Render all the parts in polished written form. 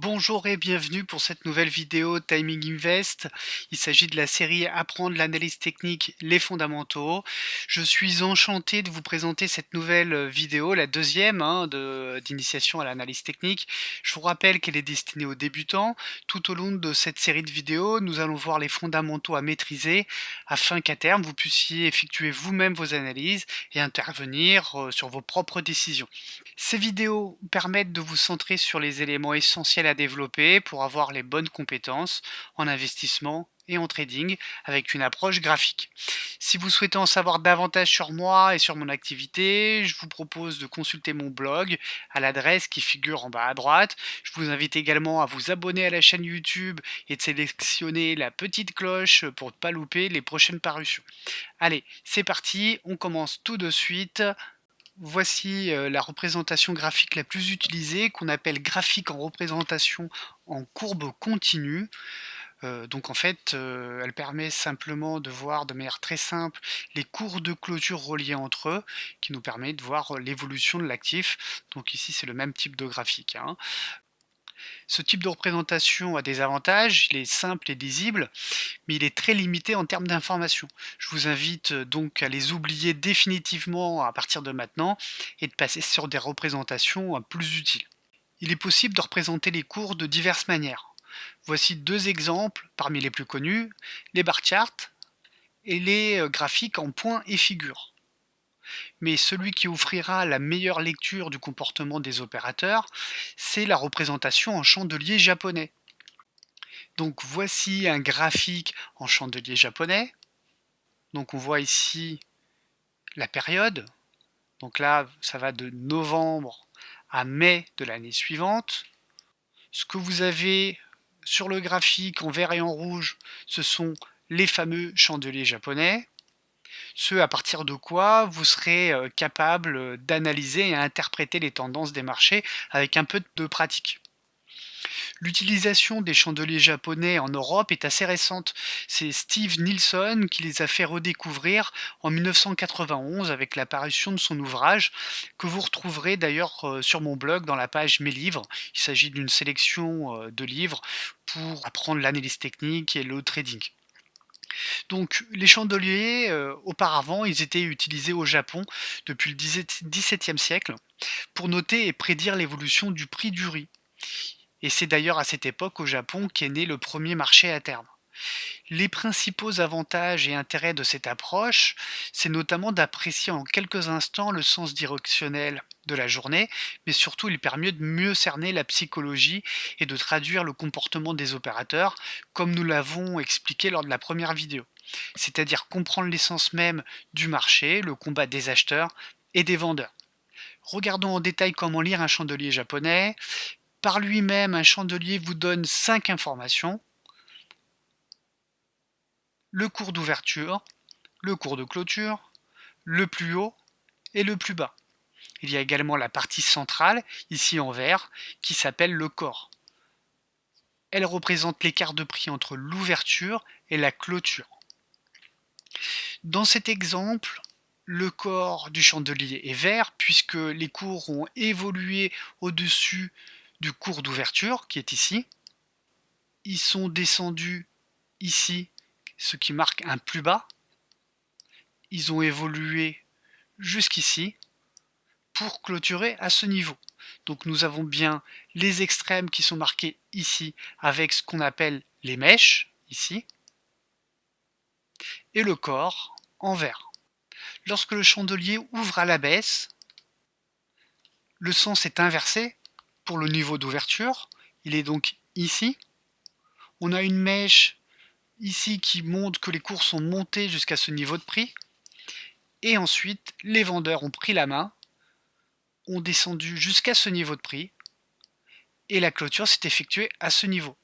Bonjour et bienvenue pour cette nouvelle vidéo Timing Invest. Il s'agit de la série Apprendre l'analyse technique, les fondamentaux. Je suis enchanté de vous présenter cette nouvelle vidéo, la deuxième d'initiation à l'analyse technique. Je vous rappelle qu'elle est destinée aux débutants. Tout au long de cette série de vidéos, nous allons voir les fondamentaux à maîtriser afin qu'à terme, vous puissiez effectuer vous-même vos analyses et intervenir sur vos propres décisions. Ces vidéos permettent de vous centrer sur les éléments essentiels à développer pour avoir les bonnes compétences en investissement et en trading avec une approche graphique. Si vous souhaitez en savoir davantage sur moi et sur mon activité, je vous propose de consulter mon blog à l'adresse qui figure en bas à droite. Je vous invite également à vous abonner à la chaîne YouTube et de sélectionner la petite cloche pour ne pas louper les prochaines parutions. Allez, c'est parti, on commence tout de suite. Voici la représentation graphique la plus utilisée, qu'on appelle graphique en représentation en courbe continue. Donc en fait, elle permet simplement de voir de manière très simple les cours de clôture reliés entre eux, qui nous permet de voir l'évolution de l'actif. Donc ici, c'est le même type de graphique, hein. Ce type de représentation a des avantages, il est simple et lisible, mais il est très limité en termes d'informations. Je vous invite donc à les oublier définitivement à partir de maintenant et de passer sur des représentations plus utiles. Il est possible de représenter les cours de diverses manières. Voici deux exemples parmi les plus connus, les bar charts et les graphiques en points et figures. Mais celui qui offrira la meilleure lecture du comportement des opérateurs, c'est la représentation en chandelier japonais. Donc voici un graphique en chandelier japonais. Donc on voit ici la période. Donc là, ça va de novembre à mai de l'année suivante. Ce que vous avez sur le graphique en vert et en rouge, ce sont les fameux chandeliers japonais. Ce à partir de quoi vous serez capable d'analyser et interpréter les tendances des marchés avec un peu de pratique. L'utilisation des chandeliers japonais en Europe est assez récente. C'est Steve Nielsen qui les a fait redécouvrir en 1991 avec la parution de son ouvrage, que vous retrouverez d'ailleurs sur mon blog dans la page Mes livres. Il s'agit d'une sélection de livres pour apprendre l'analyse technique et le trading. Donc les chandeliers, auparavant, ils étaient utilisés au Japon depuis le XVIIe siècle pour noter et prédire l'évolution du prix du riz. Et c'est d'ailleurs à cette époque au Japon qu'est né le premier marché à terme. Les principaux avantages et intérêts de cette approche, c'est notamment d'apprécier en quelques instants le sens directionnel de la journée, mais surtout il permet de mieux cerner la psychologie et de traduire le comportement des opérateurs, comme nous l'avons expliqué lors de la première vidéo. C'est-à-dire comprendre l'essence même du marché, le combat des acheteurs et des vendeurs. Regardons en détail comment lire un chandelier japonais. Par lui-même, un chandelier vous donne 5 informations: le cours d'ouverture, le cours de clôture, le plus haut et le plus bas. Il y a également la partie centrale, ici en vert, qui s'appelle le corps. Elle représente l'écart de prix entre l'ouverture et la clôture. Dans cet exemple, le corps du chandelier est vert puisque les cours ont évolué au-dessus du cours d'ouverture, qui est ici. Ils sont descendus ici, ce qui marque un plus bas. Ils ont évolué jusqu'ici pour clôturer à ce niveau. Donc nous avons bien les extrêmes qui sont marqués ici avec ce qu'on appelle les mèches, ici, et le corps en vert. Lorsque le chandelier ouvre à la baisse, le sens est inversé pour le niveau d'ouverture. Il est donc ici. On a une mèche ici qui montre que les cours sont montés jusqu'à ce niveau de prix. Et ensuite, les vendeurs ont pris la main, ont descendu jusqu'à ce niveau de prix, et la clôture s'est effectuée à ce niveau.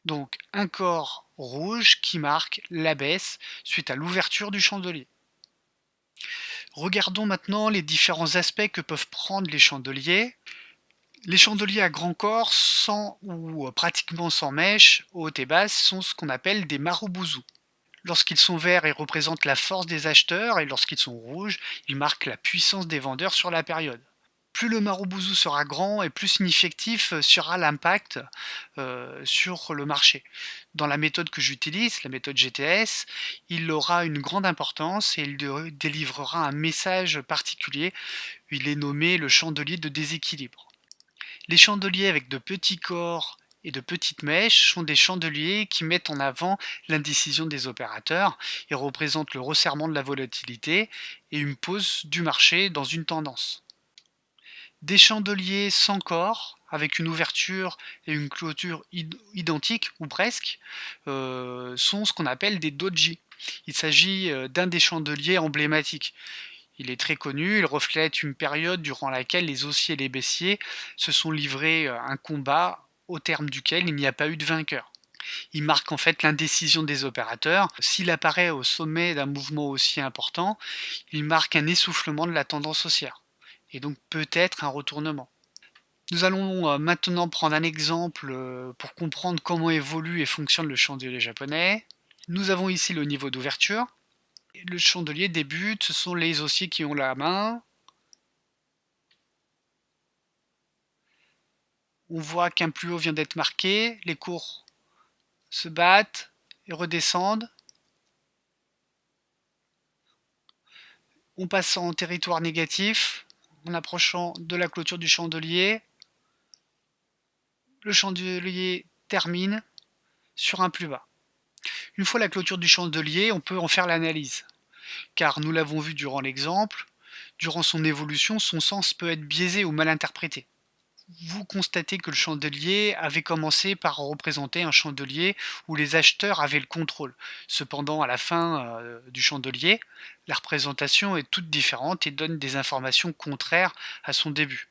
Donc un corps rouge qui marque la baisse suite à l'ouverture du chandelier. Regardons maintenant les différents aspects que peuvent prendre les chandeliers. Les chandeliers à grand corps, sans ou pratiquement sans mèche, haute et basse, sont ce qu'on appelle des marubozu. Lorsqu'ils sont verts, ils représentent la force des acheteurs, et lorsqu'ils sont rouges, ils marquent la puissance des vendeurs sur la période. plus le Marubozu sera grand et plus significatif sera l'impact sur le marché. Dans la méthode que j'utilise, la méthode GTS, il aura une grande importance et il délivrera un message particulier. Il est nommé le chandelier de déséquilibre. Les chandeliers avec de petits corps et de petites mèches sont des chandeliers qui mettent en avant l'indécision des opérateurs et représentent le resserrement de la volatilité et une pause du marché dans une tendance. Des chandeliers sans corps, avec une ouverture et une clôture identiques ou presque, sont ce qu'on appelle des doji. Il s'agit d'un des chandeliers emblématiques. Il est très connu, il reflète une période durant laquelle les haussiers et les baissiers se sont livrés un combat au terme duquel il n'y a pas eu de vainqueur. Il marque en fait l'indécision des opérateurs. S'il apparaît au sommet d'un mouvement haussier important, il marque un essoufflement de la tendance haussière et donc peut-être un retournement. Nous allons maintenant prendre un exemple pour comprendre comment évolue et fonctionne le chandelier japonais. Nous avons ici le niveau d'ouverture. Le chandelier débute, ce sont les haussiers qui ont la main. On voit qu'un plus haut vient d'être marqué, les cours se battent et redescendent. On passe en territoire négatif en approchant de la clôture du chandelier. Le chandelier termine sur un plus bas. Une fois la clôture du chandelier, on peut en faire l'analyse. Car nous l'avons vu durant l'exemple, durant son évolution, son sens peut être biaisé ou mal interprété. Vous constatez que le chandelier avait commencé par représenter un chandelier où les acheteurs avaient le contrôle. Cependant, à la fin du chandelier, la représentation est toute différente et donne des informations contraires à son début.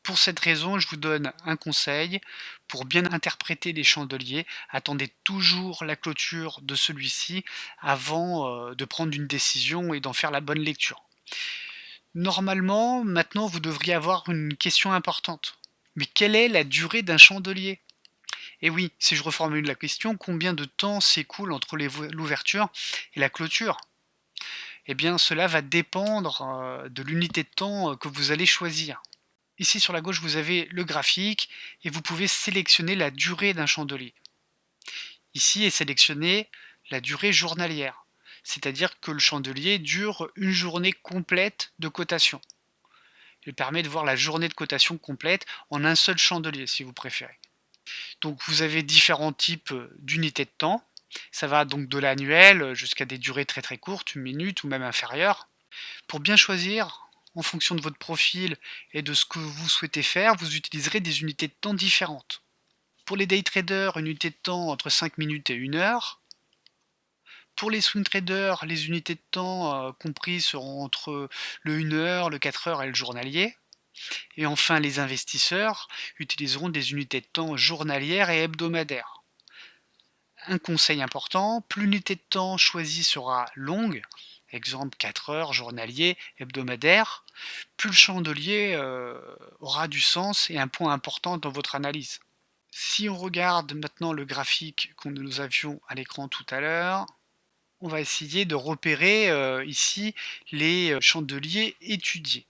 Pour cette raison, je vous donne un conseil. Pour bien interpréter les chandeliers, attendez toujours la clôture de celui-ci avant de prendre une décision et d'en faire la bonne lecture. Normalement, maintenant, vous devriez avoir une question importante. Mais quelle est la durée d'un chandelier? Et oui, si je reformule la question, combien de temps s'écoule entre l'ouverture et la clôture? Eh bien, cela va dépendre de l'unité de temps que vous allez choisir. Ici sur la gauche, vous avez le graphique et vous pouvez sélectionner la durée d'un chandelier. Ici est sélectionnée la durée journalière, c'est-à-dire que le chandelier dure une journée complète de cotation. Il permet de voir la journée de cotation complète en un seul chandelier si vous préférez. Donc vous avez différents types d'unités de temps. Ça va donc de l'annuel jusqu'à des durées très très courtes, une minute ou même inférieures. Pour bien choisir, en fonction de votre profil et de ce que vous souhaitez faire, vous utiliserez des unités de temps différentes. Pour les day traders, une unité de temps entre 5 minutes et 1 heure. Pour les swing traders, les unités de temps comprises seront entre le 1 heure, le 4 heures et le journalier. Et enfin, les investisseurs utiliseront des unités de temps journalières et hebdomadaires. Un conseil important, plus l'unité de temps choisie sera longue, exemple 4 heures, journalier, hebdomadaire, plus le chandelier aura du sens et un point important dans votre analyse. Si on regarde maintenant le graphique que nous avions à l'écran tout à l'heure, on va essayer de repérer ici les chandeliers étudiés.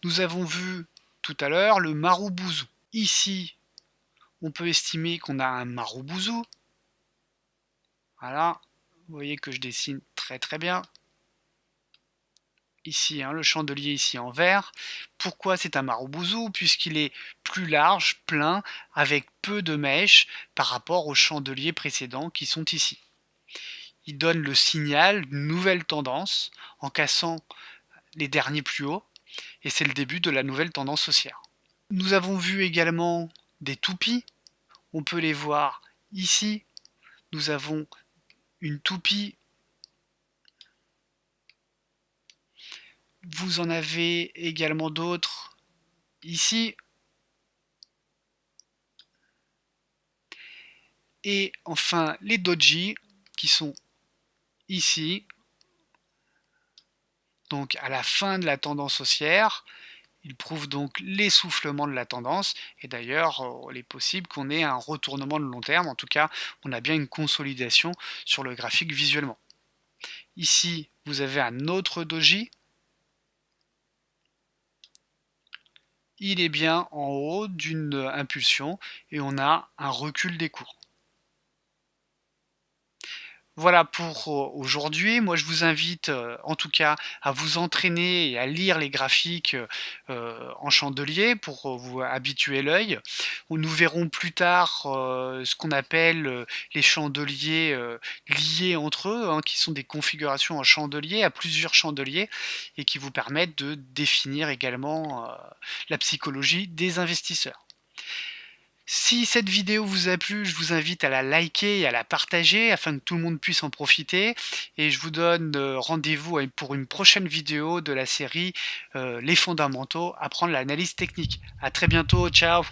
Nous avons vu tout à l'heure le Marubozu. Ici, on peut estimer qu'on a un Marubozu. Voilà, vous voyez que je dessine très très bien. Ici, le chandelier ici en vert. Pourquoi c'est un Marubozu? Puisqu'il est plus large, plein, avec peu de mèches par rapport aux chandeliers précédents qui sont ici. Il donne le signal d'une nouvelle tendance en cassant les derniers plus hauts et c'est le début de la nouvelle tendance haussière. Nous avons vu également des toupies. On peut les voir ici. Nous avons une toupie. Vous en avez également d'autres ici. Et enfin les doji qui sont ici. Donc à la fin de la tendance haussière. Il prouve donc l'essoufflement de la tendance et d'ailleurs il est possible qu'on ait un retournement de long terme, en tout cas on a bien une consolidation sur le graphique visuellement. Ici vous avez un autre doji il est bien en haut d'une impulsion et on a un recul des cours. Voilà pour aujourd'hui. Moi, je vous invite, en tout cas, à vous entraîner et à lire les graphiques, en chandelier pour, vous habituer l'œil. Nous verrons plus tard, ce qu'on appelle, les chandeliers, liés entre eux, hein, qui sont des configurations en chandelier, à plusieurs chandeliers et qui vous permettent de définir également, la psychologie des investisseurs. Si cette vidéo vous a plu, je vous invite à la liker et à la partager afin que tout le monde puisse en profiter et je vous donne, rendez-vous pour une prochaine vidéo de la série, Les fondamentaux, apprendre l'analyse technique. À très bientôt, ciao!